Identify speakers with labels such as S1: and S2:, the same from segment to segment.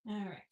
S1: All right.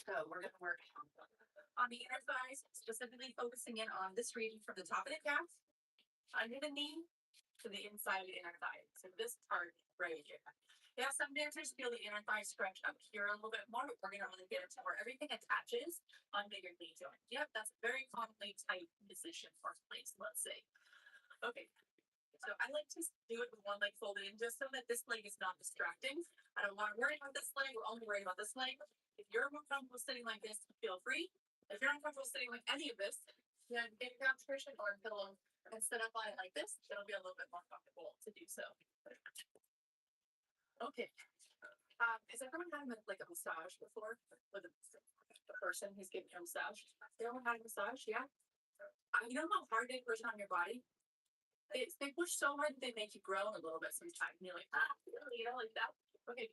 S1: So we're going to work on the inner thighs, specifically focusing in on this region from the top of the calf, under the knee, to the inside of the inner thigh. So this part right here. Yeah, some dancers feel the inner thigh stretch up here a little bit more, but we're going to really get into where everything attaches under your knee joint. Yep, that's a very commonly tight position for place, let's say. Okay, so I like to do it with one leg folded in just so that this leg is not distracting. I don't want to worry about this leg. We're only worried about this leg. If you're uncomfortable sitting like this, feel free. If you're uncomfortable sitting like any of this, then get a couch cushion or a pillow and sit up on it like this. It'll be a little bit more comfortable to do so. Okay. Has everyone had like a massage before with a person who's giving you a massage? Everyone had a massage? Yeah. You know how hard they push on your body? They push so hard that they make you groan a little bit sometimes. And you're like, like that. Okay,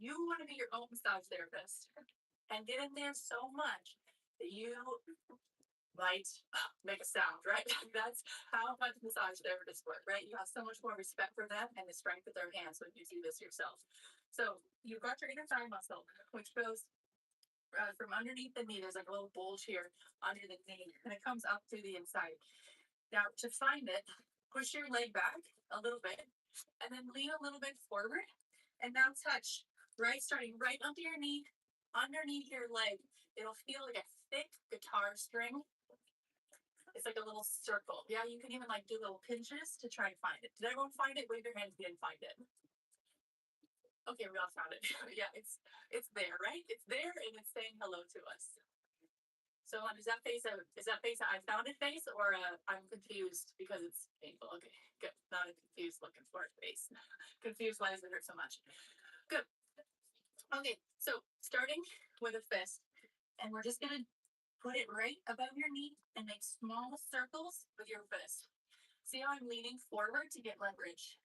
S1: you want to be your own massage therapist and get in there so much that you might make a sound, right? That's how much massage therapists work, right? You have so much more respect for them and the strength of their hands when you do this yourself. So you've got your inner thigh muscle, which goes from underneath the knee. There's like a little bulge here under the knee, and it comes up to the inside. Now, to find it, push your leg back a little bit and then lean a little bit forward. And now touch, right? Starting right under your knee, underneath your leg. It'll feel like a thick guitar string. It's like a little circle. Yeah, you can even like do little pinches to try and find it. Did everyone find it? Wave your hands if you didn't find it. Okay, we all found it. Yeah, it's there, right? It's there and it's saying hello to us. So is that face a I found it face or I'm confused because it's painful? Okay, good. Not a confused looking for it face. Confused why does it hurt so much? Good. Okay, so starting with a fist, and we're just gonna put it right above your knee and make small circles with your fist. See how I'm leaning forward to get leverage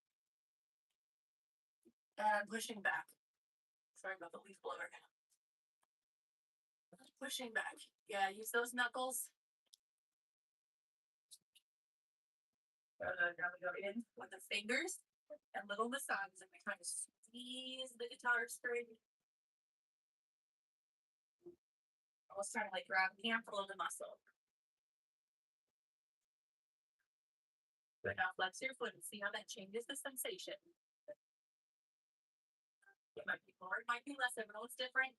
S1: and pushing back. Sorry about the leaf blower. Pushing back. Yeah, use those knuckles. Now we go in with the fingers and little massages, and we kind of squeeze the guitar string. Almost trying to like grab a handful of the muscle. Good. Now flex your foot and see how that changes the sensation. It might be more, it might be less. Everyone's different.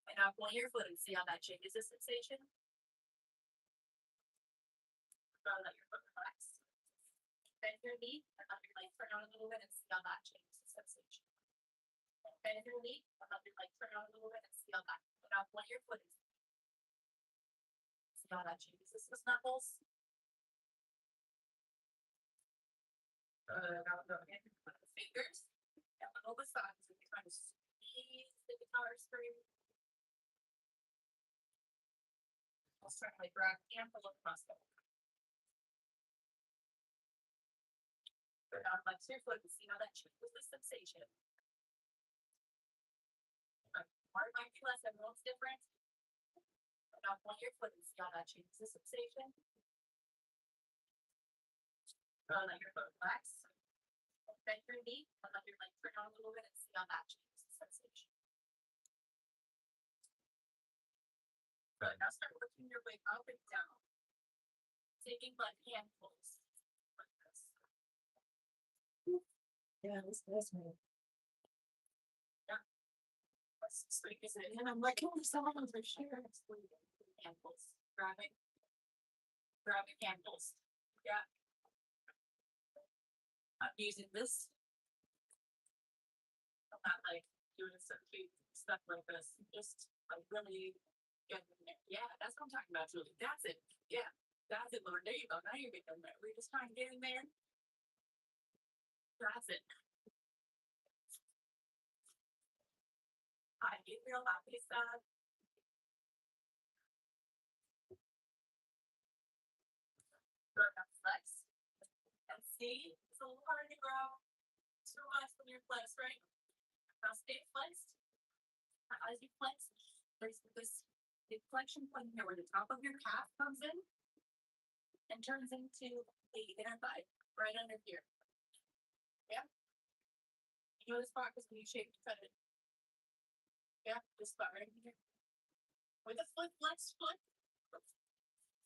S1: And now point your foot and see how that changes the sensation. Let your foot relax. Bend your knee and let your leg turn out a little bit and see how that changes the sensation. Bend your knee and let your leg turn out a little bit and see how that. Now point your foot and see how that changes the knuckles. Now go in with the fingers and little massages. We kind of squeeze the guitar string. I'll start like grab handful of muscle. Now flex your foot and see how that changes the sensation. More might be less, everyone's different. Now point your foot and see how that changes the sensation. Let your foot relax. Bend your knee and let your leg turn out a little bit and see how that changes the sensation. Good. Now start working your way up and down. Taking like handfuls like this.
S2: Yeah, this me.
S1: Sleep is it? And I'm like, oh, someone was for sure. Candles. Grabbing candles. Yeah. I'm using this. I'm not like doing some cute stuff like this. Just like really getting in there. Yeah, that's what I'm talking about, Julie. That's it. Yeah. That's it, Lord. There you go. Now you're getting there. We're just trying to get in there. That's it. I get real happy stuff. Flex. And see, it's a little hard to grow. Too much when you're flexed, right? Now stay flexed. As you flex, there's this inflection point here where the top of your calf comes in and turns into the inner thigh right under here. Yeah. You know this spot because when you shake, you cut it. Yeah, this spot right here. With a foot flexed foot.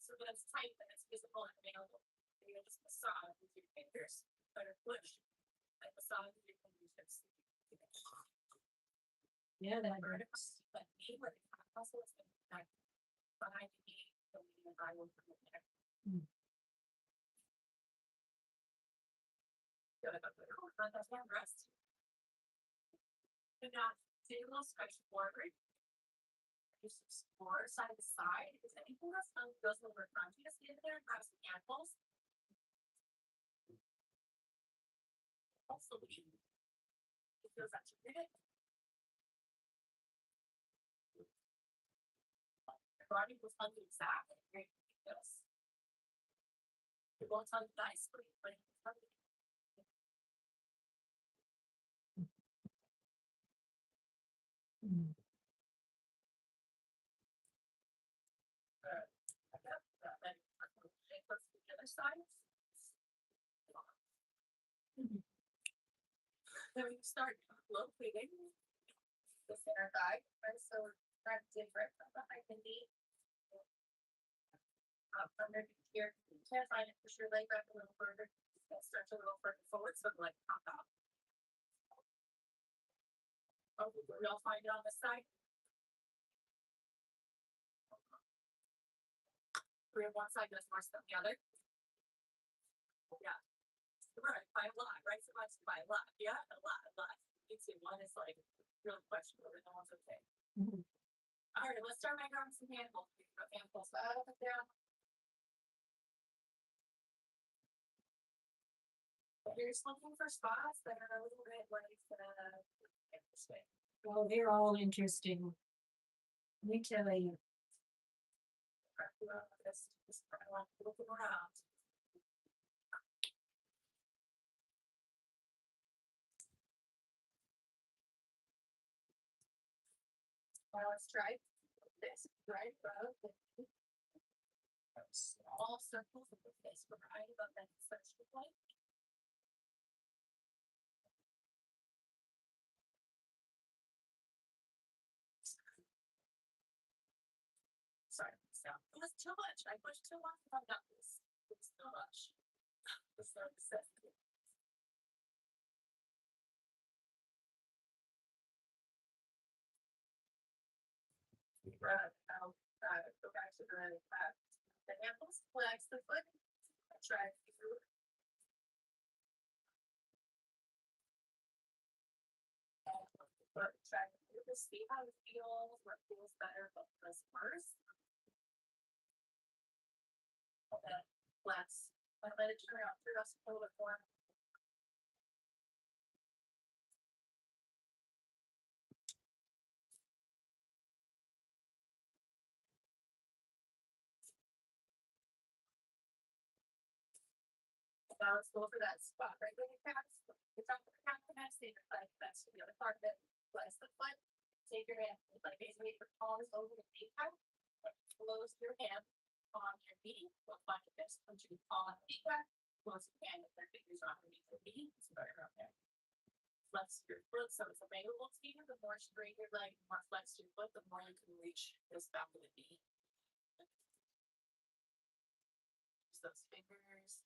S1: So that it's tight and it's visible and available. You just massage with your fingers, but push. And massage with your fingers.
S2: Yeah, that
S1: works. But me, where the calf muscle is behind the knee, the knee and I will come in there. Good. That's my rest. And now, take a little stretch forward. Just explore side to side. Is anything else goes over front? You just get in there and grab some ankles. Also, it feels that you did it. Your body was on the exact. Yes. It won't tell you nicely, but it's funny. Let's do the other side. Then we start locating the center thigh, right? So we're different from behind the knee. Underneath here, you can't find it, push your leg back a little further. Stretch a little further forward, so like pop out. Oh, we all find it on this side. We have one side does more than the other. Yeah. Right, by a lot, right? So much by a lot. Yeah, a lot. You see, one is like really questionable, and the one's okay. All right, let's start by grabbing some handfuls. Handfuls up and down. You're just looking for spots that are a little bit like interesting.
S2: Well, they're all interesting. Let me tell you.
S1: Just looking around. Well, let's try this right above the small circles of the face right above that sexual point. Sorry, so it was too much. I pushed too long. I got this. It was too much. It's so excessive. Go back to the ankles, flex the foot, try to try to see how it feels, what feels better, what feels worse. And then flex. Let it turn out through us a little bit more. Now let's go over that spot right where your calf. It's on the calf and that's the that's the other part of it. Flex the foot. Take your hand, like basically your palms over the kneecap. Close your hand on your knee. We'll find the best punch your palm on the kneecap. Close your hand with your fingers underneath your knee. It's better up there. Flex your foot so it's available to you. The more straight your leg, the more flex your foot, the more you can reach this back of the knee. Use those fingers.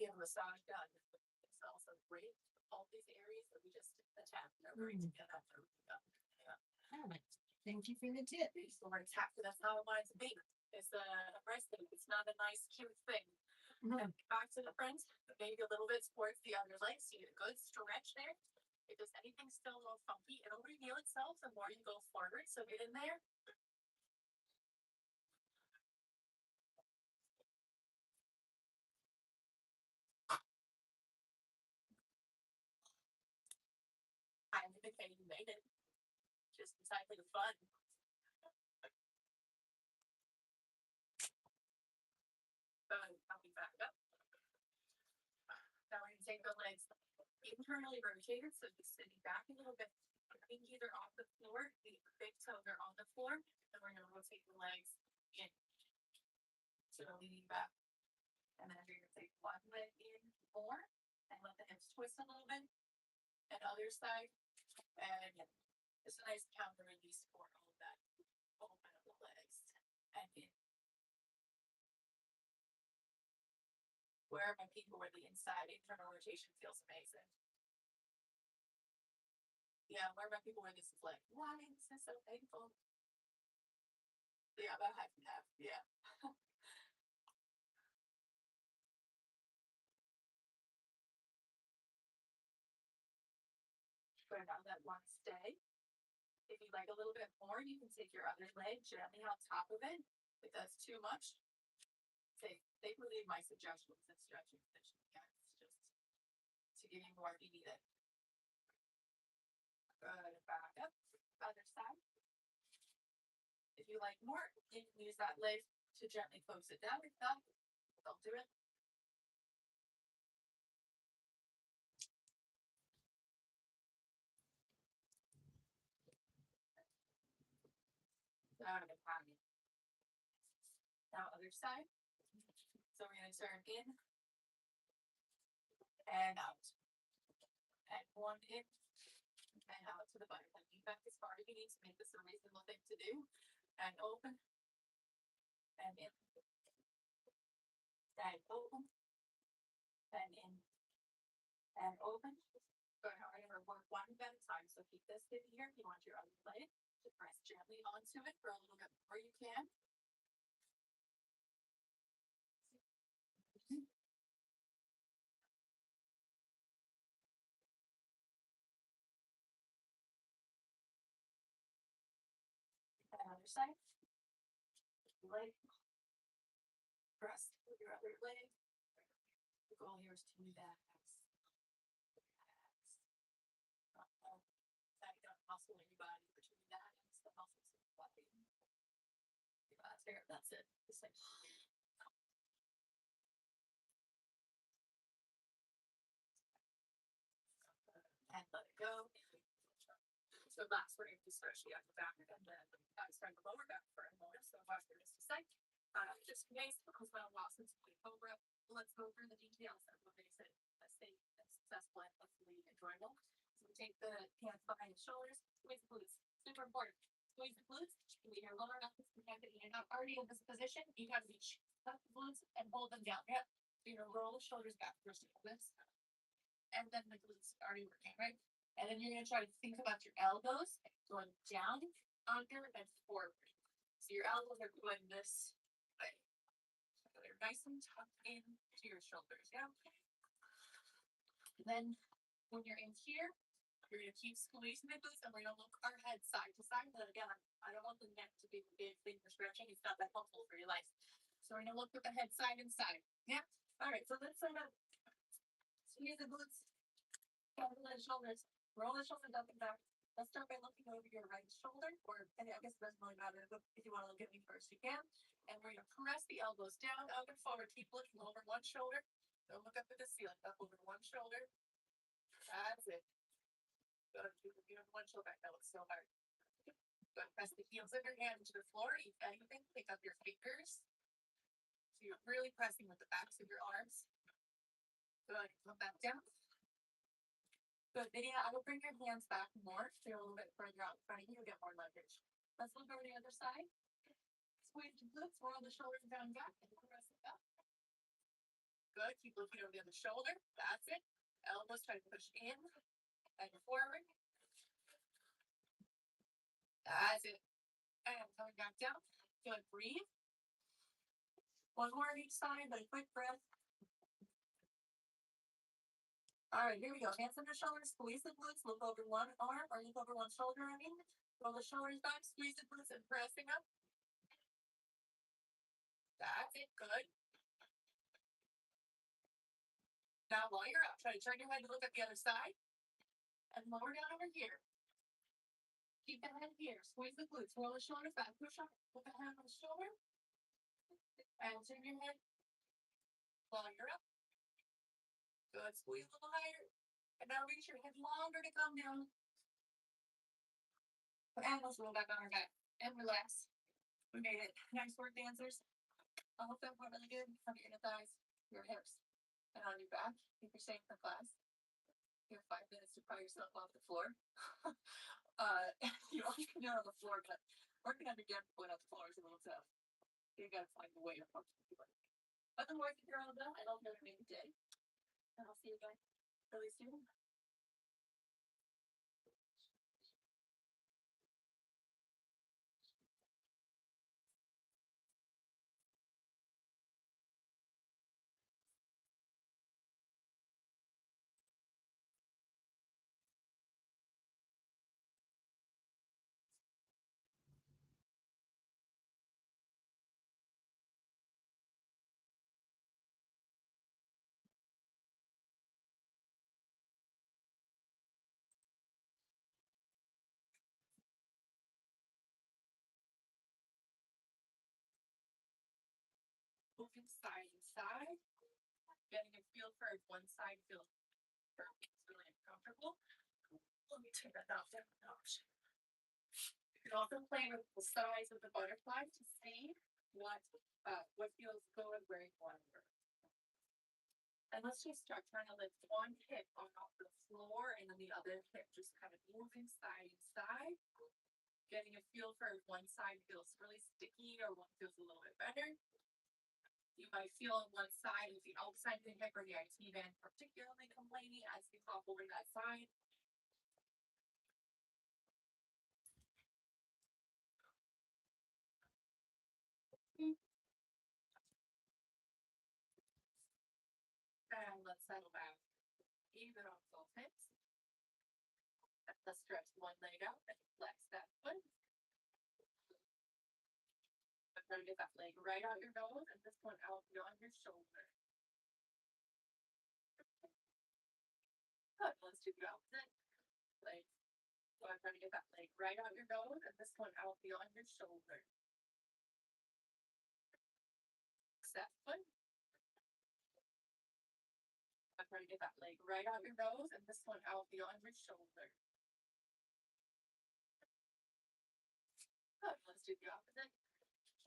S1: get a massage done. It's also great. All these areas that we just attacked, they're great to get that done.
S2: All right. Thank you for the tip.
S1: So we're attacked, that's how mine's a baby. It's a resting. It's not a nice, cute thing. And back to the front, maybe a little bit towards the other leg, so you get a good stretch there. If there's anything still a little funky, it'll reveal itself the more you go forward. So get in there. I'm the kid you made it. Just exactly the fun. Coming back up. Now we're gonna take the legs internally rotated, so just sitting back a little bit. Pinkies are off the floor, the big toes are on the floor, and we're gonna rotate the legs in. So leaning back. And then you're gonna take one leg in more and let the hips twist a little bit. And other side. And yeah, it's a nice counter release for all of that movement of the legs. And in. Where are my people where the inside internal rotation feels amazing? Yeah, where are my people where this is like, why is this so painful? Yeah, about half and half. Yeah. But now that one stay. If you'd like a little bit more, you can take your other leg gently on top of it. If that's too much, they believe my suggestions and stretching position. Yeah, it's just to give you more if you need it. Good, back up, other side. If you like more, you can use that leg to gently close it down. If not, don't do it. Now other side. So we're gonna turn in and out. And one in and out to the butterfly. Lean back as far as you need to make this a reasonable thing to do. And open. And in. And open. And in. And open. Good. All right, we're work one at a time. So keep this in here. If you want your other leg, just press gently onto it for a little bit more you can. And other side. Leg. Press with your other leg. The goal here is to relax. Muscle in your body between that and the muscles in your body. There, that's it. Just like and let it go. So last we're going to stretch the upper back and then start the lower back for a moment. So watch for just a sec. Just in case, because my loss is cobra, let's go through the details of what makes it a safe and successful and hopefully enjoyable. So we take the hands behind the shoulders, squeeze the glutes. Super important. Squeeze the glutes. We are lower enough to protect it. You're not already in this position. You have to reach up the glutes and hold them down. Yep. So you're gonna roll the shoulders back first of this. And then the glutes are already working, right? And then you're gonna try to think about your elbows going down, under, and forward. So your elbows are going this way. So they're nice and tucked into your shoulders. Yeah. And then when you're in here, you're gonna keep squeezing the glutes and we're gonna look our head side to side. But again, I don't want the neck to be a big thing for stretching. It's not that helpful for your life. So we're gonna look with the head side and side. Yeah. All right. So let's sort of squeeze the glutes, cover the shoulders, roll the shoulders up and back. Let's start by looking over your right shoulder, or I guess it doesn't really matter. But if you want to look at me first, you can. And we're gonna press the elbows down, up and forward. Keep looking over one shoulder. Don't look up at the ceiling. Up over one shoulder. That's it. Good. You have one shoulder back. That looks so hard. Good. Press the heels of your hand into the floor. If anything, pick up your fingers. So you're really pressing with the backs of your arms. Good. Come back down. Good. Then yeah, I will bring your hands back more. So you're a little bit further out in front of you. You'll get more leverage. Let's look over the other side. Squeeze the glutes. Roll the shoulders down back and press it up. Good. Keep looking over the other shoulder. That's it. Elbows try to push in and forward. That's it. And coming back down. Good. Breathe. One more on each side, but a quick breath. All right, here we go. Hands under shoulders, squeeze the glutes, look over one arm or look over one shoulder, roll the shoulders back, squeeze the glutes and pressing up. That's it, good. Now while you're up, try to turn your head to look at the other side and lower down over here. Keep the head here, squeeze the glutes, roll the shoulders back, push up, put the hand on the shoulder, and turn your head while you're up. Good, squeeze a little higher. And now reach your head longer to come down. And let's roll back on our back and relax. We made it. Nice work, dancers. I hope that went really good. On your inner thighs, your hips, and on your back. If you're staying for class, you have 5 minutes to pry yourself off the floor. You can do it on the floor, but working on your jump point off the floor is a little tough. You gotta find the way to function. Otherwise, if you're all done, I don't know what you did. And I'll see you guys really soon. Moving side to side, getting a feel for if one side feels really uncomfortable. Let me take that off there. You can also play with the size of the butterfly to see what feels good where you want to work. And let's just start trying to lift one hip off the floor and then the other hip just kind of moving side to side. Getting a feel for if one side feels really sticky or one feels a little bit better. You might feel on one side with the outside of the hip or the IT band particularly complaining as you hop over that side. And let's settle back. Even on both hips. Let's stretch one leg out and flex that foot. I'm trying to get that leg right out your nose and this one out beyond your shoulder. Good. Let's do the opposite leg. So I'm trying to get that leg right out your nose and this one out beyond your shoulder. Step foot. I'm trying to get that leg right out your nose and this one out beyond your shoulder. Good. Let's do the opposite.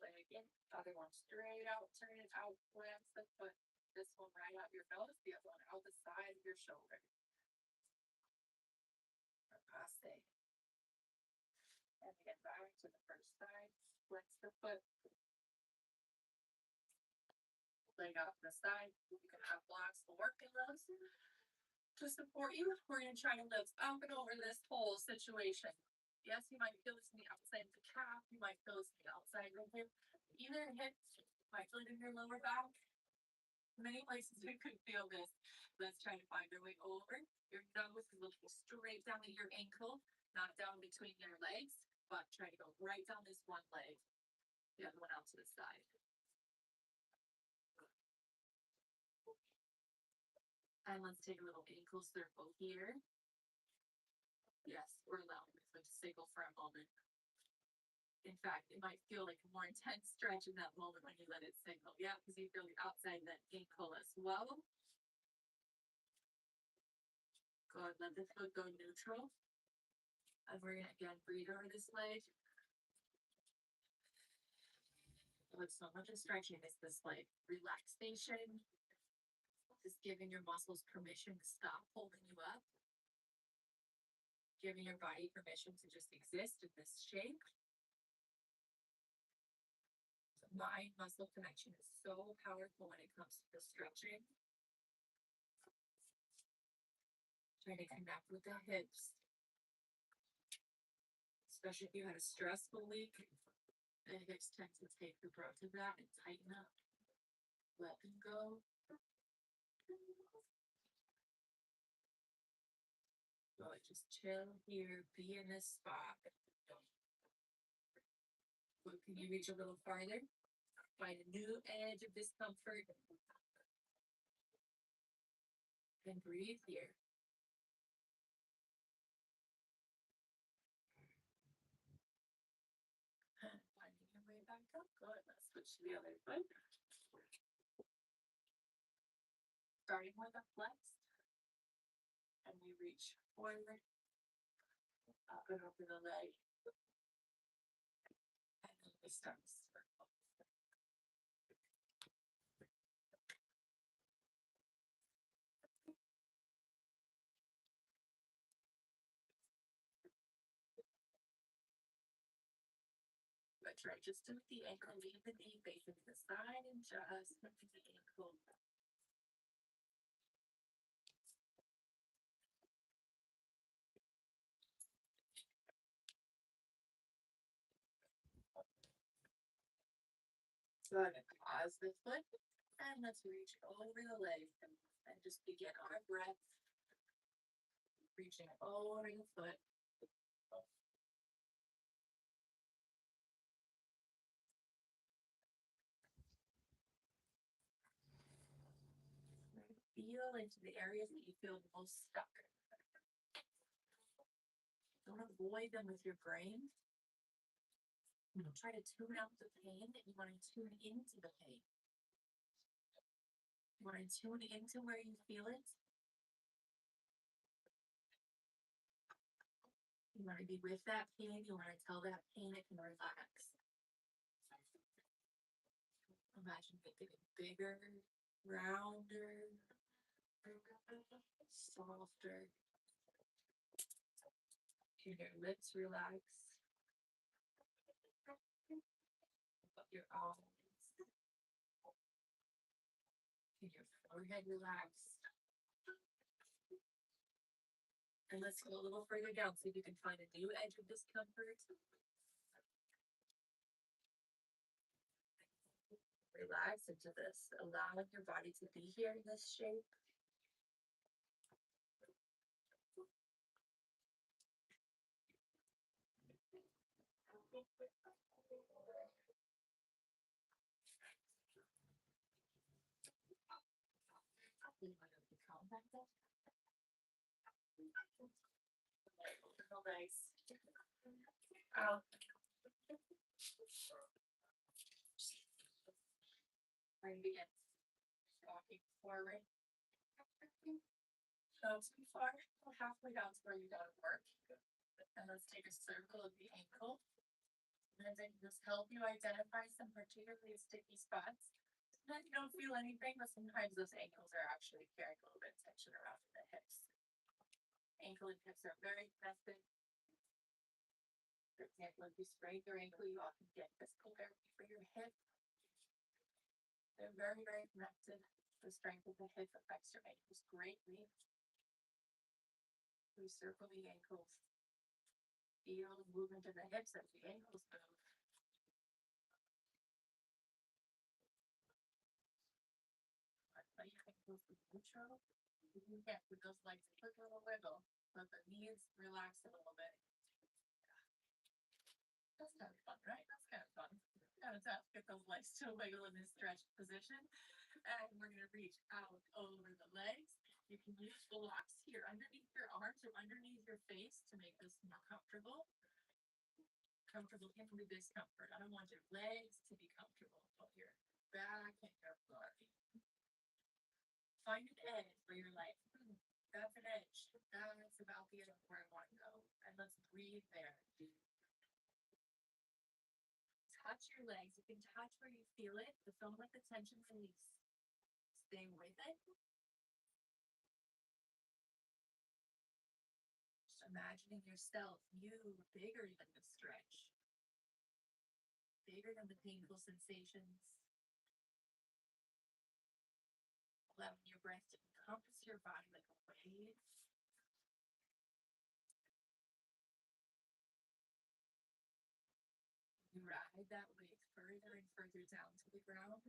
S1: Leg in. Other one straight out, turn it out, glance the foot. This one right out your nose, the other one out the side of your shoulder. Passe. And again, back to the first side. Flex the foot. Leg out the side. You can have blocks to work in those to support you. We're going to try to lift up and over this whole situation. Yes, you might feel this in the outside of the calf. You might feel this in the outside of your hip. Either hip, might feel it in your lower back. Many places we could feel this. Let's try to find our way over. Your nose is looking straight down at your ankle, not down between your legs, but try to go right down this one leg. The other one out to the side. And let's take a little ankle circle here. Yes, we're allowing this one to signal for a moment. In fact, it might feel like a more intense stretch in that moment when you let it signal. Yeah, because you feel the outside of that ankle as well. Good, let the foot go neutral. And we're going to again breathe over this leg. With so much of stretching, it's this like relaxation. Just giving your muscles permission to stop holding you up. Giving your body permission to just exist in this shape. mind muscle connection is so powerful when it comes to the stretching. Try to connect with the hips. Especially if you had a stressful week, the hips tend to take the brunt of that and tighten up. Let them go. So just chill here, be in this spot. But can you reach a little farther? Find a new edge of discomfort. And breathe here. And finding your way back up. Good. Let's switch to the other foot. Starting with a flex. And we reach forward. Up and over the leg. And then we start to circle. But try just to the ankle, leave the knee facing to the side and just move the ankle. Good. Pause the foot and let's reach over the leg and just begin our breath. Reaching over the foot. Feel into the areas that you feel most stuck. Don't avoid them with your brain. Try to tune out the pain. You want to tune into the pain. You want to tune into where you feel it. You want to be with that pain. You want to tell that pain it can relax. Imagine it getting bigger, rounder, softer. Can your lips relax? Your eyes. Can your forehead relax? And let's go a little further down, see if you can find a new edge of discomfort. Relax into this, allowing your body to be here in this shape. Nice. Out. Bring it in. Walking forward. Go too far. Halfway down to where you gotta work. And let's take a circle of the ankle. And then just help you identify some particularly sticky spots. Sometimes you don't feel anything, but sometimes those ankles are actually carrying a little bit of tension around in the hips. Ankle and hips are very connected. For example, if you sprain your ankle, you often get physical therapy for your hip. They're very, very connected. The strength of the hip affects your ankles greatly. We circle the ankles. Feel the movement of the hips as the ankles move. Let your ankles be neutral. You can with those legs, quick little wiggle. Let the knees relax a little bit. That's kind of fun, right? That's kind of fun. Kind of tough. Get those legs to wiggle in this stretched position. And we're going to reach out over the legs. You can use blocks here underneath your arms or underneath your face to make this more comfortable. Comfortable in the discomfort. I don't want your legs to be comfortable, but your back and your body. Find an edge where you're like, that's an edge. That's about the edge where I want to go. And let's breathe there. Touch your legs. You can touch where you feel it, but don't let the tension release. Stay with it. Just imagining yourself, you bigger than the stretch. bigger than the painful sensations. Allowing your breath to encompass your body like a wave. You ride that wave further and further down to the ground.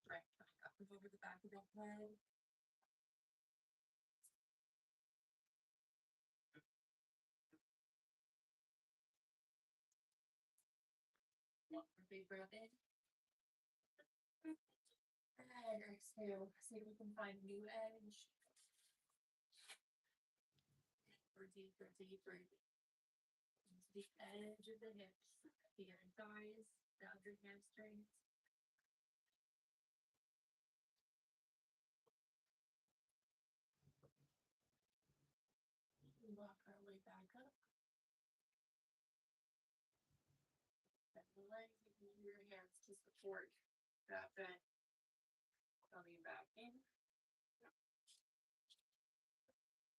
S1: Right, up and over the back of the head. One more big breath in. And exhale. See if we can find a new edge. Or deeper, deeper. Into the edge of the hips, the inner thighs, down your hamstrings. Walk our way back up. Bend the legs, you can use your hands to support that bend. Coming back in.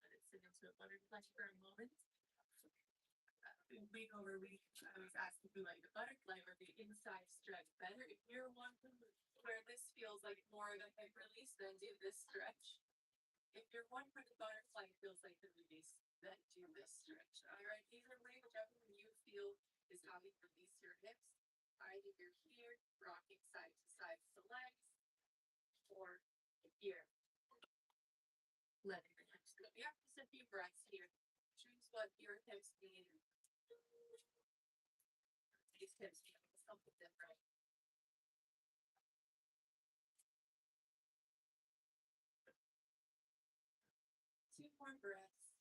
S1: Let it sit into a butterfly for a moment. Week over week, I was asked to do like the butterfly or the inside stretch better. If you're one where this feels like more of a hip release, then do this stretch. If you're one where the butterfly feels like the release, then do this stretch. All right, either way, whichever one you feel is how you release your hips. Either you're here, rocking side to side with the legs, or here, letting your hips go. You have to set a few breaths here. Choose what your hips need. These hips need something different. Two more breaths.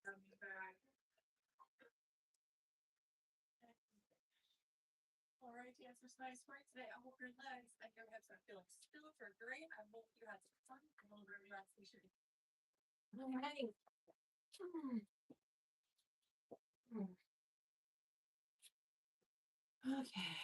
S1: Coming back. All right, dancers, nice work today. I hope your legs and your hips are feeling super great. I hope you had some fun. A little bit of relaxation.
S2: All right. Okay.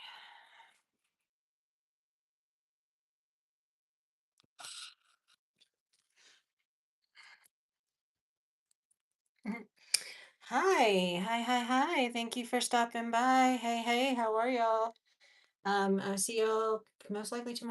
S2: Hi. Thank you for stopping by. Hey, how are y'all? I'll see y'all most likely tomorrow.